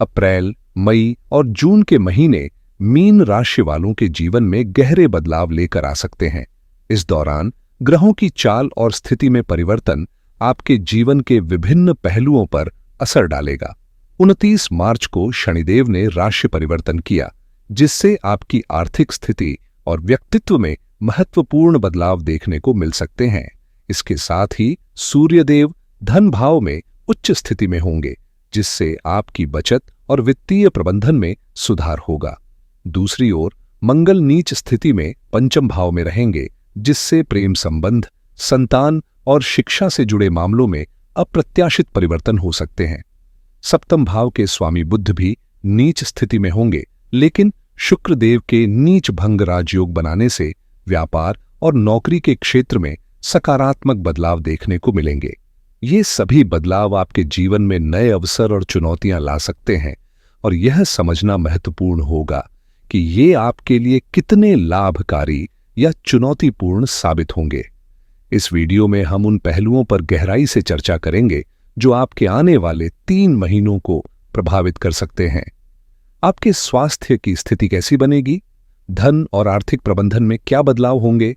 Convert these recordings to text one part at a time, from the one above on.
अप्रैल, मई और जून के महीने मीन राशि वालों के जीवन में गहरे बदलाव लेकर आ सकते हैं। इस दौरान ग्रहों की चाल और स्थिति में परिवर्तन आपके जीवन के विभिन्न पहलुओं पर असर डालेगा। 29 मार्च को शनिदेव ने राशि परिवर्तन किया, जिससे आपकी आर्थिक स्थिति और व्यक्तित्व में महत्वपूर्ण बदलाव देखने को मिल सकते हैं। इसके साथ ही सूर्यदेव धन भाव में उच्च स्थिति में होंगे, जिससे आपकी बचत और वित्तीय प्रबंधन में सुधार होगा। दूसरी ओर मंगल नीच स्थिति में पंचम भाव में रहेंगे, जिससे प्रेम संबंध, संतान और शिक्षा से जुड़े मामलों में अप्रत्याशित परिवर्तन हो सकते हैं। सप्तम भाव के स्वामी बुध भी नीच स्थिति में होंगे, लेकिन शुक्रदेव के नीच भंग राजयोग बनाने से व्यापार और नौकरी के क्षेत्र में सकारात्मक बदलाव देखने को मिलेंगे। ये सभी बदलाव आपके जीवन में नए अवसर और चुनौतियां ला सकते हैं, और यह समझना महत्वपूर्ण होगा कि ये आपके लिए कितने लाभकारी या चुनौतीपूर्ण साबित होंगे। इस वीडियो में हम उन पहलुओं पर गहराई से चर्चा करेंगे जो आपके आने वाले 3 महीनों को प्रभावित कर सकते हैं। आपके स्वास्थ्य की स्थिति कैसी बनेगी? धन और आर्थिक प्रबंधन में क्या बदलाव होंगे?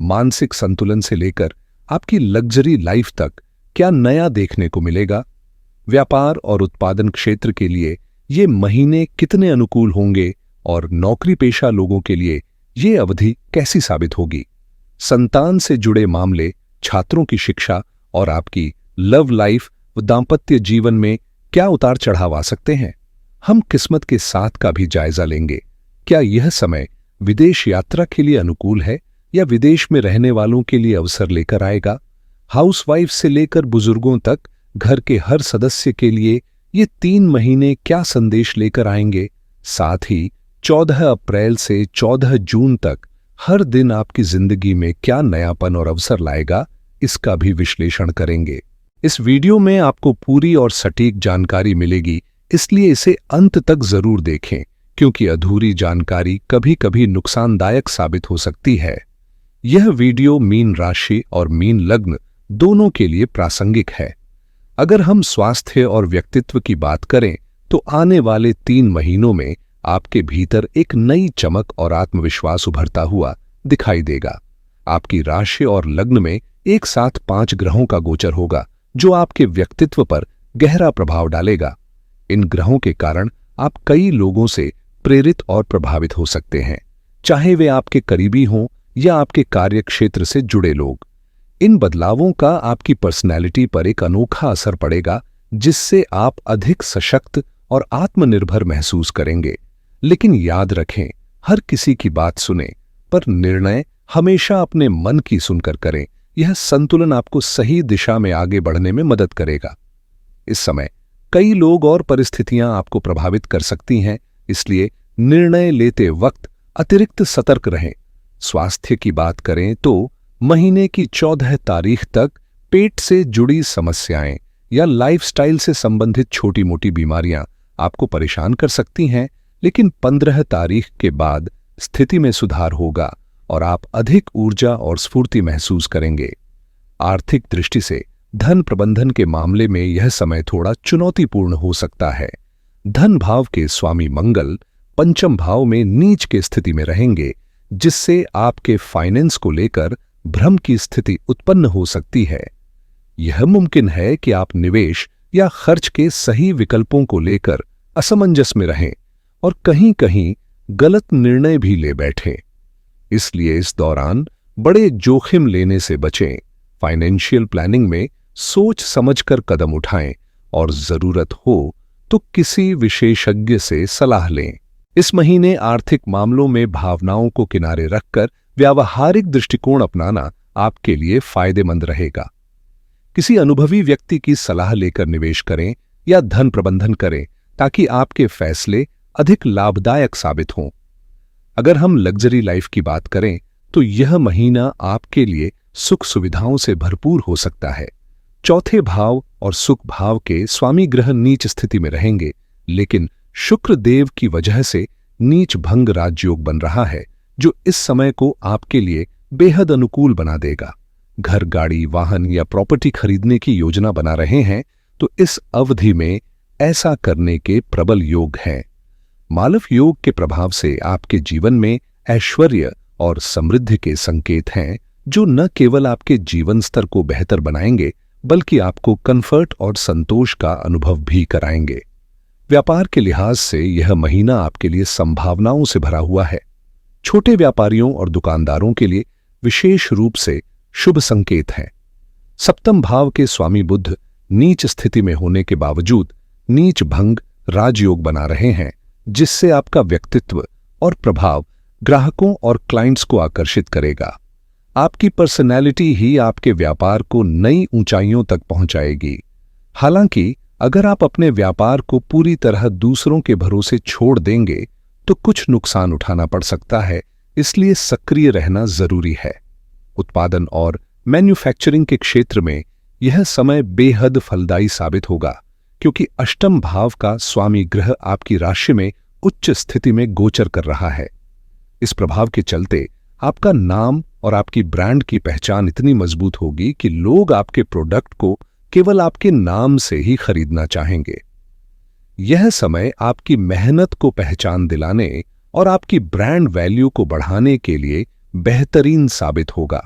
मानसिक संतुलन से लेकर आपकी लग्जरी लाइफ तक क्या नया देखने को मिलेगा? व्यापार और उत्पादन क्षेत्र के लिए ये महीने कितने अनुकूल होंगे और नौकरी पेशा लोगों के लिए ये अवधि कैसी साबित होगी? संतान से जुड़े मामले, छात्रों की शिक्षा और आपकी लव लाइफ व दांपत्य जीवन में क्या उतार चढ़ाव आ सकते हैं? हम किस्मत के साथ का भी जायजा लेंगे। क्या यह समय विदेश यात्रा के लिए अनुकूल है या विदेश में रहने वालों के लिए अवसर लेकर आएगा? हाउसवाइफ से लेकर बुजुर्गों तक घर के हर सदस्य के लिए ये 3 महीने क्या संदेश लेकर आएंगे? साथ ही 14 अप्रैल से 14 जून तक हर दिन आपकी जिंदगी में क्या नयापन और अवसर लाएगा, इसका भी विश्लेषण करेंगे। इस वीडियो में आपको पूरी और सटीक जानकारी मिलेगी, इसलिए इसे अंत तक जरूर देखें, क्योंकि अधूरी जानकारी कभी-कभी नुकसानदायक साबित हो सकती है। यह वीडियो मीन राशि और मीन लग्न दोनों के लिए प्रासंगिक है। अगर हम स्वास्थ्य और व्यक्तित्व की बात करें तो आने वाले 3 महीनों में आपके भीतर एक नई चमक और आत्मविश्वास उभरता हुआ दिखाई देगा। आपकी राशि और लग्न में एक साथ 5 ग्रहों का गोचर होगा, जो आपके व्यक्तित्व पर गहरा प्रभाव डालेगा। इन ग्रहों के कारण आप कई लोगों से प्रेरित और प्रभावित हो सकते हैं, चाहे वे आपके करीबी हों या आपके कार्य क्षेत्र से जुड़े लोग। इन बदलावों का आपकी पर्सनैलिटी पर एक अनोखा असर पड़ेगा, जिससे आप अधिक सशक्त और आत्मनिर्भर महसूस करेंगे। लेकिन याद रखें, हर किसी की बात सुने, पर निर्णय हमेशा अपने मन की सुनकर करें। यह संतुलन आपको सही दिशा में आगे बढ़ने में मदद करेगा। इस समय कई लोग और परिस्थितियां आपको प्रभावित कर सकती हैं, इसलिए निर्णय लेते वक्त अतिरिक्त सतर्क रहें। स्वास्थ्य की बात करें तो महीने की 14 तारीख तक पेट से जुड़ी समस्याएं या लाइफस्टाइल से संबंधित छोटी-मोटी बीमारियां आपको परेशान कर सकती हैं, लेकिन 15 तारीख के बाद स्थिति में सुधार होगा और आप अधिक ऊर्जा और स्फूर्ति महसूस करेंगे। आर्थिक दृष्टि से धन प्रबंधन के मामले में यह समय थोड़ा चुनौतीपूर्ण हो सकता है। धन भाव के स्वामी मंगल पंचम भाव में नीच के स्थिति में रहेंगे, जिससे आपके फाइनेंस को लेकर भ्रम की स्थिति उत्पन्न हो सकती है। यह मुमकिन है कि आप निवेश या खर्च के सही विकल्पों को लेकर असमंजस में रहें और कहीं-कहीं गलत निर्णय भी ले बैठें। इसलिए इस दौरान बड़े जोखिम लेने से बचें। फाइनेंशियल प्लानिंग में सोच समझकर कदम उठाएं और जरूरत हो तो किसी विशेषज्ञ से सलाह लें। इस महीने आर्थिक मामलों में भावनाओं को किनारे रखकर व्यावहारिक दृष्टिकोण अपनाना आपके लिए फायदेमंद रहेगा। किसी अनुभवी व्यक्ति की सलाह लेकर निवेश करें या धन प्रबंधन करें, ताकि आपके फैसले अधिक लाभदायक साबित हों। अगर हम लग्जरी लाइफ की बात करें तो यह महीना आपके लिए सुख सुविधाओं से भरपूर हो सकता है। चौथे भाव और सुख भाव के स्वामी ग्रह नीच स्थिति में रहेंगे, लेकिन शुक्र देव की वजह से नीच भंग राजयोग बन रहा है, जो इस समय को आपके लिए बेहद अनुकूल बना देगा। घर, गाड़ी, वाहन या प्रॉपर्टी खरीदने की योजना बना रहे हैं तो इस अवधि में ऐसा करने के प्रबल योग हैं। मालव योग के प्रभाव से आपके जीवन में ऐश्वर्य और समृद्धि के संकेत हैं, जो न केवल आपके जीवन स्तर को बेहतर बनाएंगे बल्कि आपको कंफर्ट और संतोष का अनुभव भी कराएंगे। व्यापार के लिहाज से यह महीना आपके लिए संभावनाओं से भरा हुआ है। छोटे व्यापारियों और दुकानदारों के लिए विशेष रूप से शुभ संकेत हैं। सप्तम भाव के स्वामी बुध नीच स्थिति में होने के बावजूद नीच भंग राजयोग बना रहे हैं, जिससे आपका व्यक्तित्व और प्रभाव ग्राहकों और क्लाइंट्स को आकर्षित करेगा। आपकी पर्सनैलिटी ही आपके व्यापार को नई ऊंचाइयों तक पहुंचाएगी। हालांकि अगर आप अपने व्यापार को पूरी तरह दूसरों के भरोसे छोड़ देंगे तो कुछ नुकसान उठाना पड़ सकता है, इसलिए सक्रिय रहना जरूरी है। उत्पादन और मैन्युफैक्चरिंग के क्षेत्र में यह समय बेहद फलदायी साबित होगा, क्योंकि अष्टम भाव का स्वामी ग्रह आपकी राशि में उच्च स्थिति में गोचर कर रहा है। इस प्रभाव के चलते आपका नाम और आपकी ब्रांड की पहचान इतनी मजबूत होगी कि लोग आपके प्रोडक्ट को केवल आपके नाम से ही खरीदना चाहेंगे। यह समय आपकी मेहनत को पहचान दिलाने और आपकी ब्रांड वैल्यू को बढ़ाने के लिए बेहतरीन साबित होगा।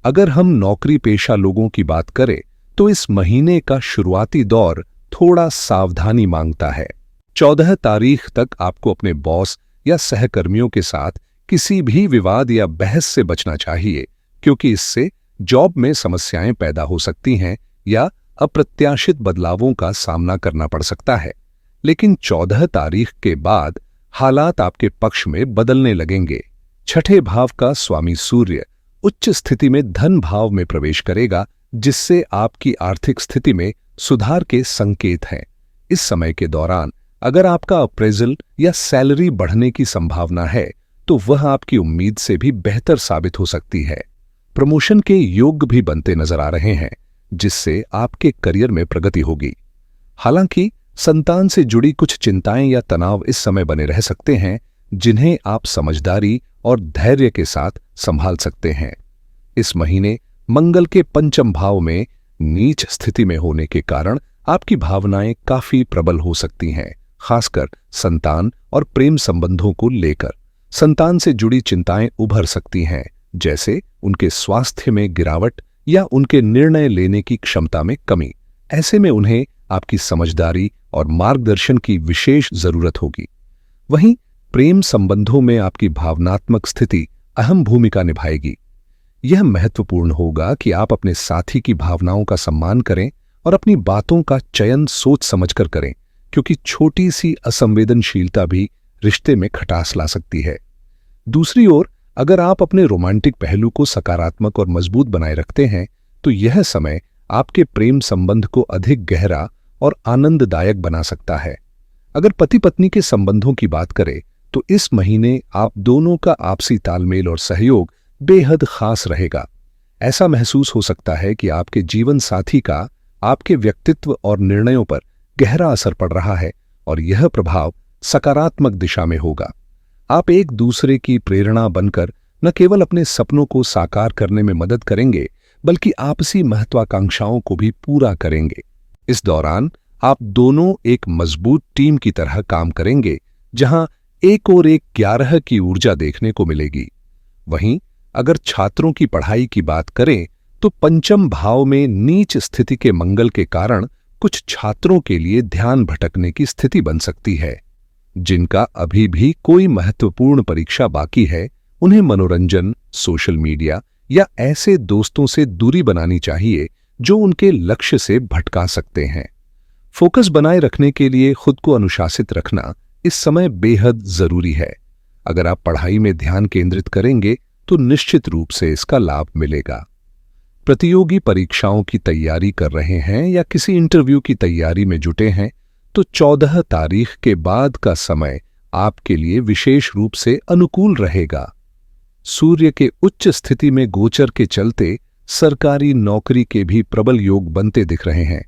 अगर हम नौकरी पेशा लोगों की बात करें तो इस महीने का शुरुआती दौर थोड़ा सावधानी मांगता है। 14 तारीख तक आपको अपने बॉस या सहकर्मियों के साथ किसी भी विवाद या बहस से बचना चाहिए, क्योंकि इससे जॉब में समस्याएं पैदा हो सकती हैं या अप्रत्याशित बदलावों का सामना करना पड़ सकता है। लेकिन 14 तारीख के बाद हालात आपके पक्ष में बदलने लगेंगे। छठे भाव का स्वामी सूर्य उच्च स्थिति में धन भाव में प्रवेश करेगा, जिससे आपकी आर्थिक स्थिति में सुधार के संकेत हैं। इस समय के दौरान अगर आपका अप्रेजल या सैलरी बढ़ने की संभावना है तो वह आपकी उम्मीद से भी बेहतर साबित हो सकती है। प्रमोशन के योग भी बनते नजर आ रहे हैं, जिससे आपके करियर में प्रगति होगी। हालांकि संतान से जुड़ी कुछ चिंताएं या तनाव इस समय बने रह सकते हैं, जिन्हें आप समझदारी और धैर्य के साथ संभाल सकते हैं। इस महीने मंगल के पंचम भाव में नीच स्थिति में होने के कारण आपकी भावनाएं काफी प्रबल हो सकती हैं, खासकर संतान और प्रेम संबंधों को लेकर। संतान से जुड़ी चिंताएं उभर सकती हैं, जैसे उनके स्वास्थ्य में गिरावट या उनके निर्णय लेने की क्षमता में कमी। ऐसे में उन्हें आपकी समझदारी और मार्गदर्शन की विशेष जरूरत होगी। वहीं प्रेम संबंधों में आपकी भावनात्मक स्थिति अहम भूमिका निभाएगी। यह महत्वपूर्ण होगा कि आप अपने साथी की भावनाओं का सम्मान करें और अपनी बातों का चयन सोच समझकर करें, क्योंकि छोटी सी असंवेदनशीलता भी रिश्ते में खटास ला सकती है। दूसरी ओर अगर आप अपने रोमांटिक पहलू को सकारात्मक और मजबूत बनाए रखते हैं तो यह समय आपके प्रेम संबंध को अधिक गहरा और आनंददायक बना सकता है। अगर पति पत्नी के संबंधों की बात करें तो इस महीने आप दोनों का आपसी तालमेल और सहयोग बेहद खास रहेगा। ऐसा महसूस हो सकता है कि आपके जीवन साथी का आपके व्यक्तित्व और निर्णयों पर गहरा असर पड़ रहा है और यह प्रभाव सकारात्मक दिशा में होगा। आप एक दूसरे की प्रेरणा बनकर न केवल अपने सपनों को साकार करने में मदद करेंगे, बल्कि आपसी महत्वाकांक्षाओं को भी पूरा करेंगे। इस दौरान आप दोनों एक मजबूत टीम की तरह काम करेंगे, जहां एक और एक 11 की ऊर्जा देखने को मिलेगी। वहीं अगर छात्रों की पढ़ाई की बात करें तो पंचम भाव में नीच स्थिति के मंगल के कारण कुछ छात्रों के लिए ध्यान भटकने की स्थिति बन सकती है। जिनका अभी भी कोई महत्वपूर्ण परीक्षा बाकी है, उन्हें मनोरंजन, सोशल मीडिया या ऐसे दोस्तों से दूरी बनानी चाहिए जो उनके लक्ष्य से भटका सकते हैं। फोकस बनाए रखने के लिए खुद को अनुशासित रखना इस समय बेहद जरूरी है। अगर आप पढ़ाई में ध्यान केंद्रित करेंगे तो निश्चित रूप से इसका लाभ मिलेगा। प्रतियोगी परीक्षाओं की तैयारी कर रहे हैं या किसी इंटरव्यू की तैयारी में जुटे हैं तो 14 तारीख के बाद का समय आपके लिए विशेष रूप से अनुकूल रहेगा। सूर्य के उच्च स्थिति में गोचर के चलते सरकारी नौकरी के भी प्रबल योग बनते दिख रहे हैं।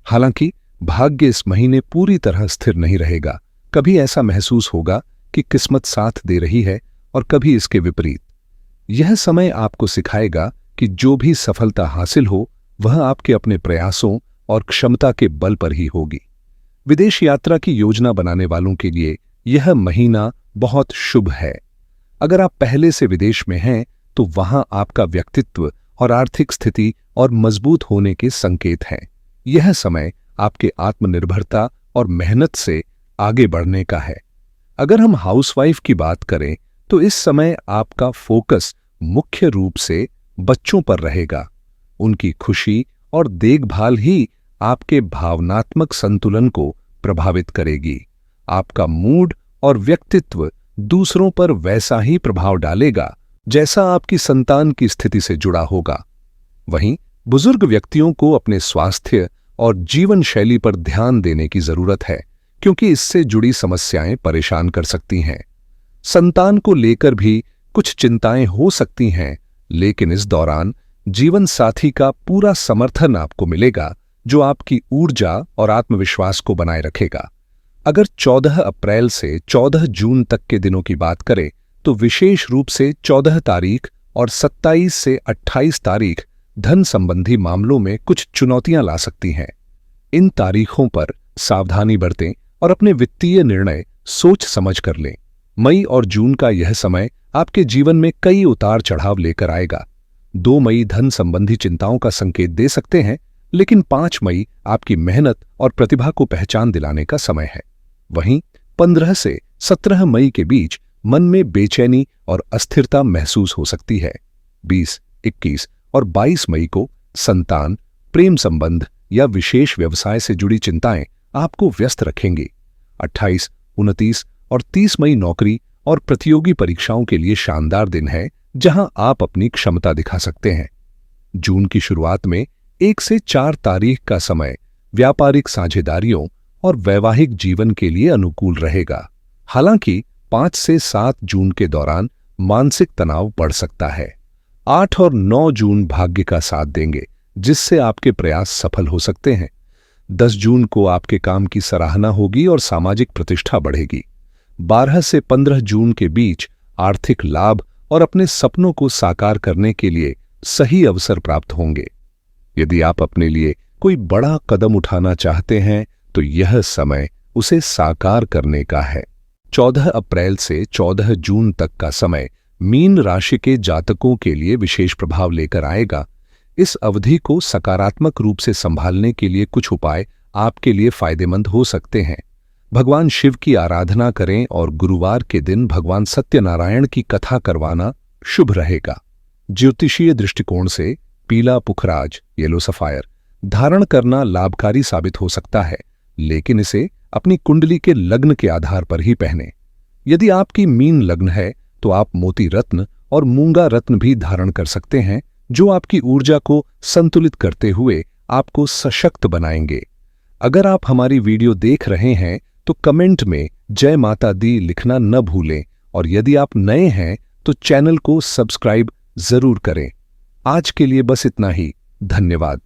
हालांकि भाग्य इस महीने पूरी तरह स्थिर नहीं रहेगा। कभी ऐसा महसूस होगा कि किस्मत साथ दे रही है और कभी इसके विपरीत। यह समय आपको सिखाएगा कि जो भी सफलता हासिल हो वह आपके अपने प्रयासों और क्षमता के बल पर ही होगी। विदेश यात्रा की योजना बनाने वालों के लिए यह महीना बहुत शुभ है। अगर आप पहले से विदेश में हैं तो वहां आपका व्यक्तित्व और आर्थिक स्थिति और मजबूत होने के संकेत हैं। यह समय आपके आत्मनिर्भरता और मेहनत से आगे बढ़ने का है। अगर हम हाउसवाइफ की बात करें तो इस समय आपका फोकस मुख्य रूप से बच्चों पर रहेगा। उनकी खुशी और देखभाल ही आपके भावनात्मक संतुलन को प्रभावित करेगी। आपका मूड और व्यक्तित्व दूसरों पर वैसा ही प्रभाव डालेगा जैसा आपकी संतान की स्थिति से जुड़ा होगा। वहीं बुजुर्ग व्यक्तियों को अपने स्वास्थ्य और जीवन शैली पर ध्यान देने की जरूरत है, क्योंकि इससे जुड़ी समस्याएं परेशान कर सकती हैं। संतान को लेकर भी कुछ चिंताएं हो सकती हैं, लेकिन इस दौरान जीवन साथी का पूरा समर्थन आपको मिलेगा, जो आपकी ऊर्जा और आत्मविश्वास को बनाए रखेगा। अगर 14 अप्रैल से 14 जून तक के दिनों की बात करें तो विशेष रूप से 14 तारीख और 27 से 28 तारीख धन संबंधी मामलों में कुछ चुनौतियां ला सकती हैं। इन तारीखों पर सावधानी बरतें और अपने वित्तीय निर्णय सोच समझ कर लें। मई और जून का यह समय आपके जीवन में कई उतार चढ़ाव लेकर आएगा। 2 मई धन संबंधी चिंताओं का संकेत दे सकते हैं, लेकिन 5 मई आपकी मेहनत और प्रतिभा को पहचान दिलाने का समय है। वहीं 15 से 17 मई के बीच मन में बेचैनी और अस्थिरता महसूस हो सकती है। 20, 21 और 22 मई को संतान, प्रेम संबंध या विशेष व्यवसाय से जुड़ी चिंताएं आपको व्यस्त रखेंगी। 28, 29 और 30 मई नौकरी और प्रतियोगी परीक्षाओं के लिए शानदार दिन है, जहां आप अपनी क्षमता दिखा सकते हैं। जून की शुरुआत में 1 से 4 तारीख का समय व्यापारिक साझेदारियों और वैवाहिक जीवन के लिए अनुकूल रहेगा। हालांकि 5 से 7 जून के दौरान मानसिक तनाव बढ़ सकता है। 8 और 9 जून भाग्य का साथ देंगे, जिससे आपके प्रयास सफल हो सकते हैं। 10 जून को आपके काम की सराहना होगी और सामाजिक प्रतिष्ठा बढ़ेगी। 12 से 15 जून के बीच आर्थिक लाभ और अपने सपनों को साकार करने के लिए सही अवसर प्राप्त होंगे। यदि आप अपने लिए कोई बड़ा कदम उठाना चाहते हैं तो यह समय उसे साकार करने का है। 14 अप्रैल से 14 जून तक का समय मीन राशि के जातकों के लिए विशेष प्रभाव लेकर आएगा। इस अवधि को सकारात्मक रूप से संभालने के लिए कुछ उपाय आपके लिए फायदेमंद हो सकते हैं। भगवान शिव की आराधना करें और गुरुवार के दिन भगवान सत्यनारायण की कथा करवाना शुभ रहेगा। ज्योतिषीय दृष्टिकोण से पीला पुखराज येलो सफायर धारण करना लाभकारी साबित हो सकता है, लेकिन इसे अपनी कुंडली के लग्न के आधार पर ही पहने। यदि आपकी मीन लग्न है तो आप मोती रत्न और मूंगा रत्न भी धारण कर सकते हैं, जो आपकी ऊर्जा को संतुलित करते हुए आपको सशक्त बनाएंगे। अगर आप हमारी वीडियो देख रहे हैं तो कमेंट में जय माता दी लिखना न भूलें, और यदि आप नए हैं तो चैनल को सब्सक्राइब जरूर करें। आज के लिए बस इतना ही। धन्यवाद।